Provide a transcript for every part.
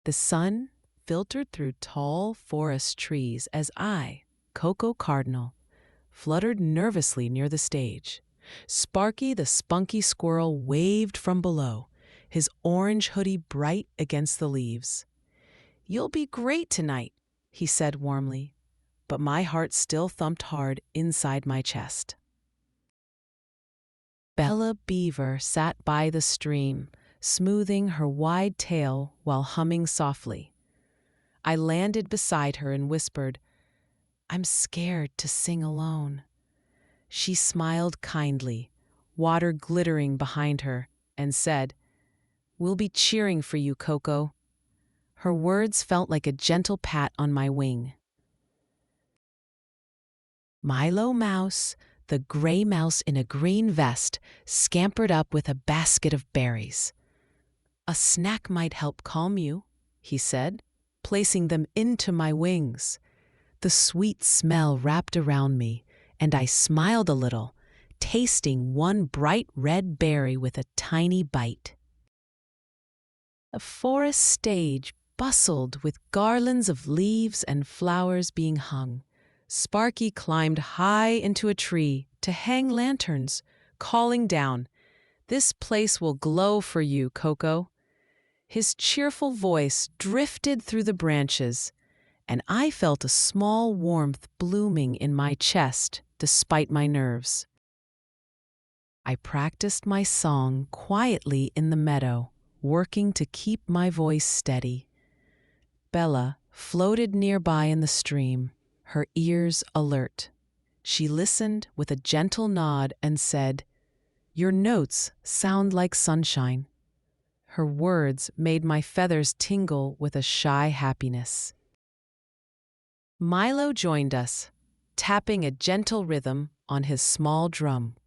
The sun filtered through tall forest trees as I, Coco Cardinal, fluttered nervously near the stage. Sparky the spunky squirrel waved from below, his orange hoodie bright against the leaves. "You'll be great tonight," he said warmly, but my heart still thumped hard inside my chest. Bella Beaver sat by the stream, smoothing her wide tail while humming softly. I landed beside her and whispered, "I'm scared to sing alone." She smiled kindly, water glittering behind her, and said, "We'll be cheering for you, Coco." Her words felt like a gentle pat on my wing. Milo Mouse, the gray mouse in a green vest, scampered up with a basket of berries. "A snack might help calm you," he said, placing them into my wings. The sweet smell wrapped around me, and I smiled a little, tasting one bright red berry with a tiny bite. The forest stage bustled with garlands of leaves and flowers being hung. Sparky climbed high into a tree to hang lanterns, calling down, "This place will glow for you, Coco." His cheerful voice drifted through the branches, and I felt a small warmth blooming in my chest despite my nerves. I practiced my song quietly in the meadow, working to keep my voice steady. Bella floated nearby in the stream, her ears alert. She listened with a gentle nod and said, "Your notes sound like sunshine." Her words made my feathers tingle with a shy happiness. Milo joined us, tapping a gentle rhythm on his small drum.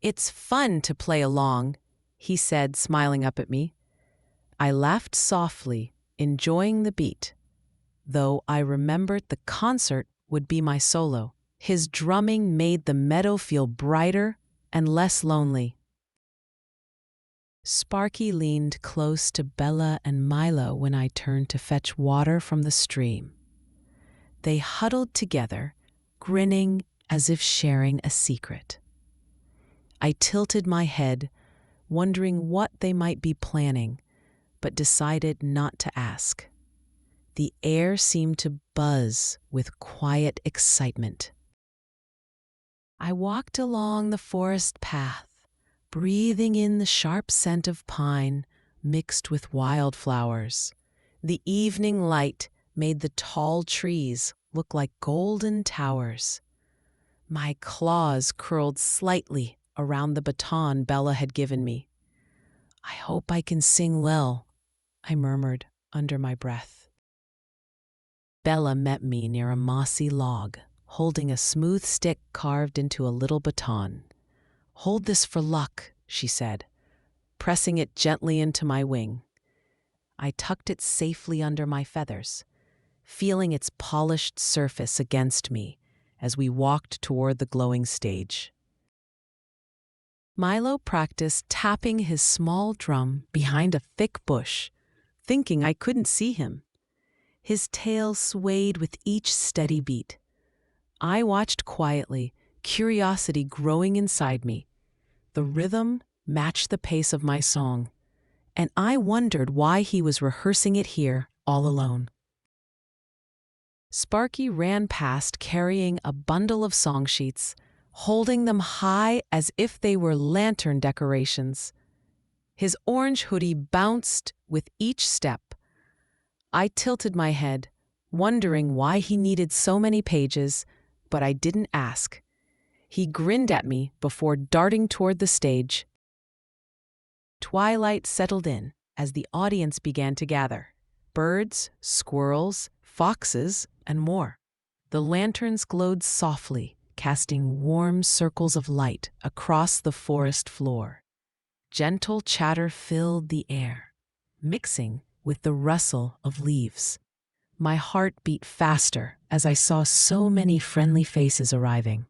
"It's fun to play along," he said, smiling up at me. I laughed softly, enjoying the beat, though I remembered the concert would be my solo. His drumming made the meadow feel brighter and less lonely. Sparky leaned close to Bella and Milo when I turned to fetch water from the stream. They huddled together, grinning as if sharing a secret. I tilted my head, wondering what they might be planning, but decided not to ask. The air seemed to buzz with quiet excitement. I walked along the forest path, breathing in the sharp scent of pine mixed with wildflowers. The evening light made the tall trees look like golden towers. My claws curled slightly around the baton Bella had given me. "I hope I can sing well," I murmured under my breath. Bella met me near a mossy log, holding a smooth stick carved into a little baton. "Hold this for luck," she said, pressing it gently into my wing. I tucked it safely under my feathers, feeling its polished surface against me as we walked toward the glowing stage. Milo practiced tapping his small drum behind a thick bush, thinking I couldn't see him. His tail swayed with each steady beat. I watched quietly, curiosity growing inside me. The rhythm matched the pace of my song, and I wondered why he was rehearsing it here all alone. Sparky ran past carrying a bundle of song sheets, holding them high as if they were lantern decorations. His orange hoodie bounced with each step. I tilted my head, wondering why he needed so many pages, but I didn't ask. He grinned at me before darting toward the stage. Twilight settled in as the audience began to gather. Birds, squirrels, foxes, and more. The lanterns glowed softly, casting warm circles of light across the forest floor. Gentle chatter filled the air, mixing with the rustle of leaves. My heart beat faster as I saw so many friendly faces arriving.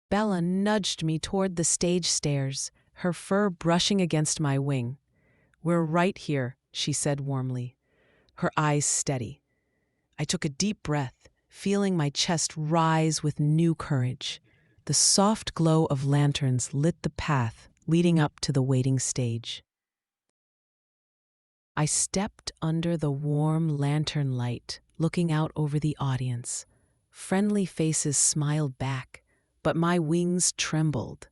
Bella nudged me toward the stage stairs, her fur brushing against my wing. "We're right here," she said warmly, her eyes steady. I took a deep breath, feeling my chest rise with new courage. The soft glow of lanterns lit the path leading up to the waiting stage. I stepped under the warm lantern light, looking out over the audience. Friendly faces smiled back, but my wings trembled.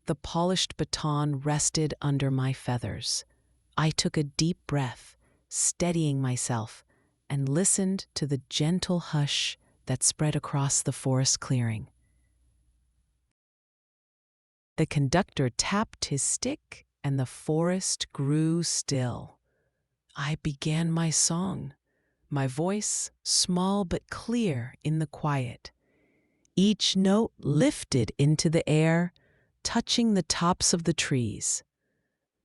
The polished baton rested under my feathers. I took a deep breath, steadying myself, and listened to the gentle hush that spread across the forest clearing. The conductor tapped his stick, and the forest grew still. I began my song, my voice small but clear in the quiet. Each note lifted into the air, touching the tops of the trees.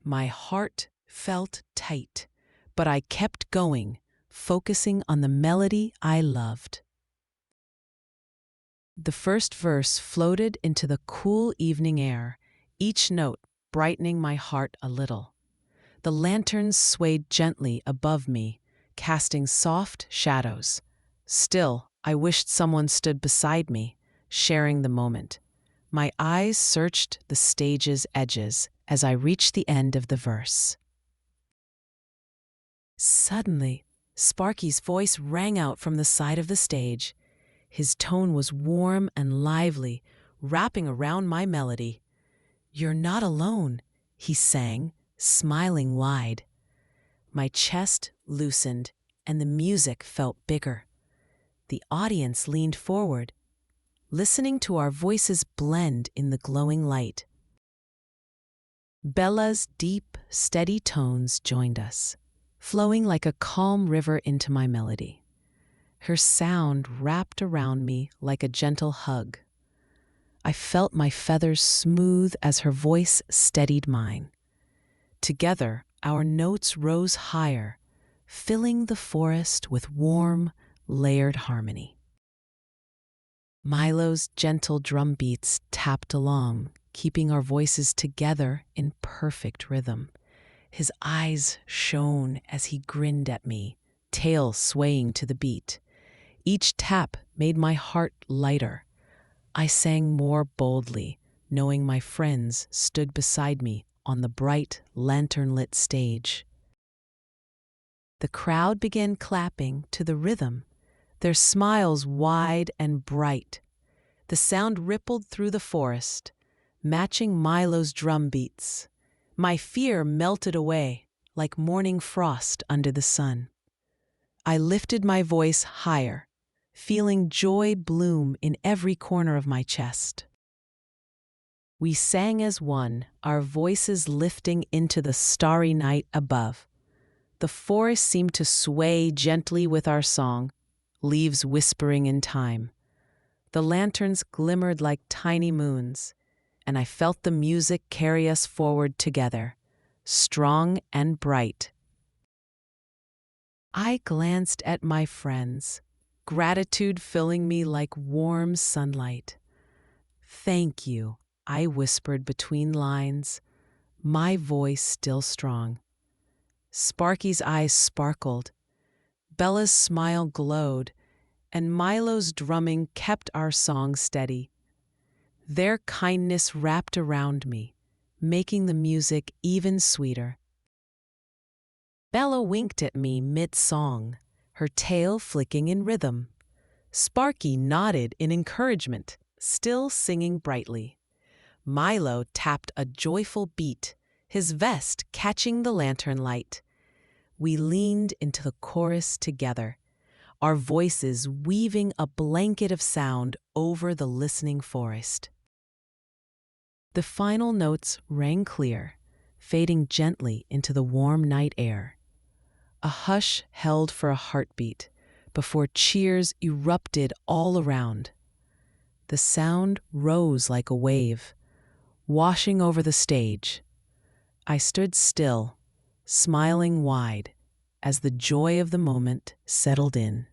My heart felt tight, but I kept going, focusing on the melody I loved. The first verse floated into the cool evening air, each note brightening my heart a little. The lanterns swayed gently above me, casting soft shadows. Still, I wished someone stood beside me, sharing the moment. My eyes searched the stage's edges as I reached the end of the verse. Suddenly, Sparky's voice rang out from the side of the stage. His tone was warm and lively, wrapping around my melody. "You're not alone," he sang, smiling wide. My chest loosened, and the music felt bigger. The audience leaned forward, listening to our voices blend in the glowing light. Bella's deep, steady tones joined us, flowing like a calm river into my melody. Her sound wrapped around me like a gentle hug. I felt my feathers smooth as her voice steadied mine. Together, our notes rose higher, filling the forest with warm, layered harmony. Milo's gentle drum beats tapped along, keeping our voices together in perfect rhythm. His eyes shone as he grinned at me, tail swaying to the beat. Each tap made my heart lighter. I sang more boldly, knowing my friends stood beside me on the bright, lantern-lit stage. The crowd began clapping to the rhythm, their smiles wide and bright. The sound rippled through the forest, matching Milo's drum beats. My fear melted away like morning frost under the sun. I lifted my voice higher, feeling joy bloom in every corner of my chest. We sang as one, our voices lifting into the starry night above. The forest seemed to sway gently with our song, leaves whispering in time. The lanterns glimmered like tiny moons, and I felt the music carry us forward together, strong and bright. I glanced at my friends, gratitude filling me like warm sunlight. "Thank you," I whispered between lines, my voice still strong. Sparky's eyes sparkled, Bella's smile glowed, and Milo's drumming kept our song steady. Their kindness wrapped around me, making the music even sweeter. Bella winked at me mid-song, her tail flicking in rhythm. Sparky nodded in encouragement, still singing brightly. Milo tapped a joyful beat, his vest catching the lantern light. We leaned into the chorus together, our voices weaving a blanket of sound over the listening forest. The final notes rang clear, fading gently into the warm night air. A hush held for a heartbeat before cheers erupted all around. The sound rose like a wave, washing over the stage. I stood still, smiling wide, as the joy of the moment settled in.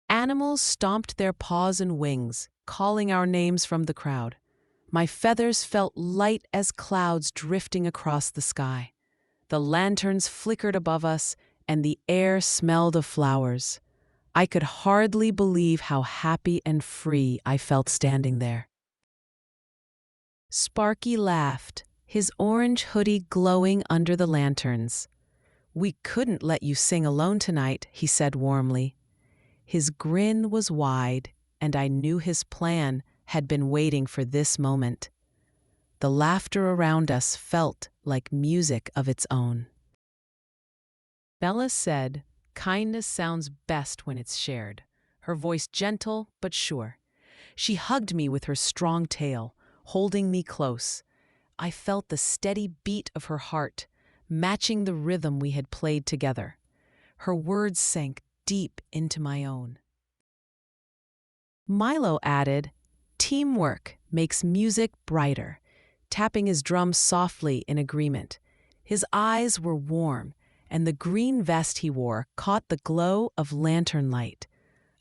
Animals stomped their paws and wings, calling our names from the crowd. My feathers felt light as clouds drifting across the sky. The lanterns flickered above us, and the air smelled of flowers. I could hardly believe how happy and free I felt standing there. Sparky laughed, his orange hoodie glowing under the lanterns. "We couldn't let you sing alone tonight," he said warmly. His grin was wide, and I knew his plan had been waiting for this moment. The laughter around us felt like music of its own. Bella said, "Kindness sounds best when it's shared," her voice gentle but sure. She hugged me with her strong tail, holding me close. I felt the steady beat of her heart, matching the rhythm we had played together. Her words sank deep into my own. Milo added, "Teamwork makes music brighter," tapping his drum softly in agreement. His eyes were warm, and the green vest he wore caught the glow of lantern light.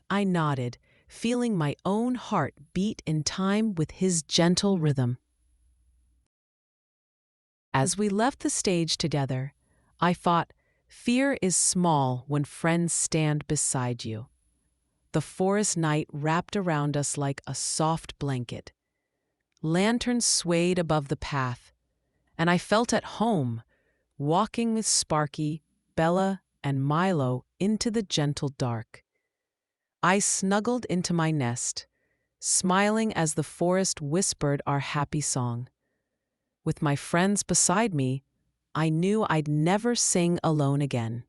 I nodded, feeling my own heart beat in time with his gentle rhythm. As we left the stage together, I thought, fear is small when friends stand beside you. The forest night wrapped around us like a soft blanket. Lanterns swayed above the path, and I felt at home, walking with Sparky, Bella, and Milo into the gentle dark. I snuggled into my nest, smiling as the forest whispered our happy song. With my friends beside me, I knew I'd never sing alone again.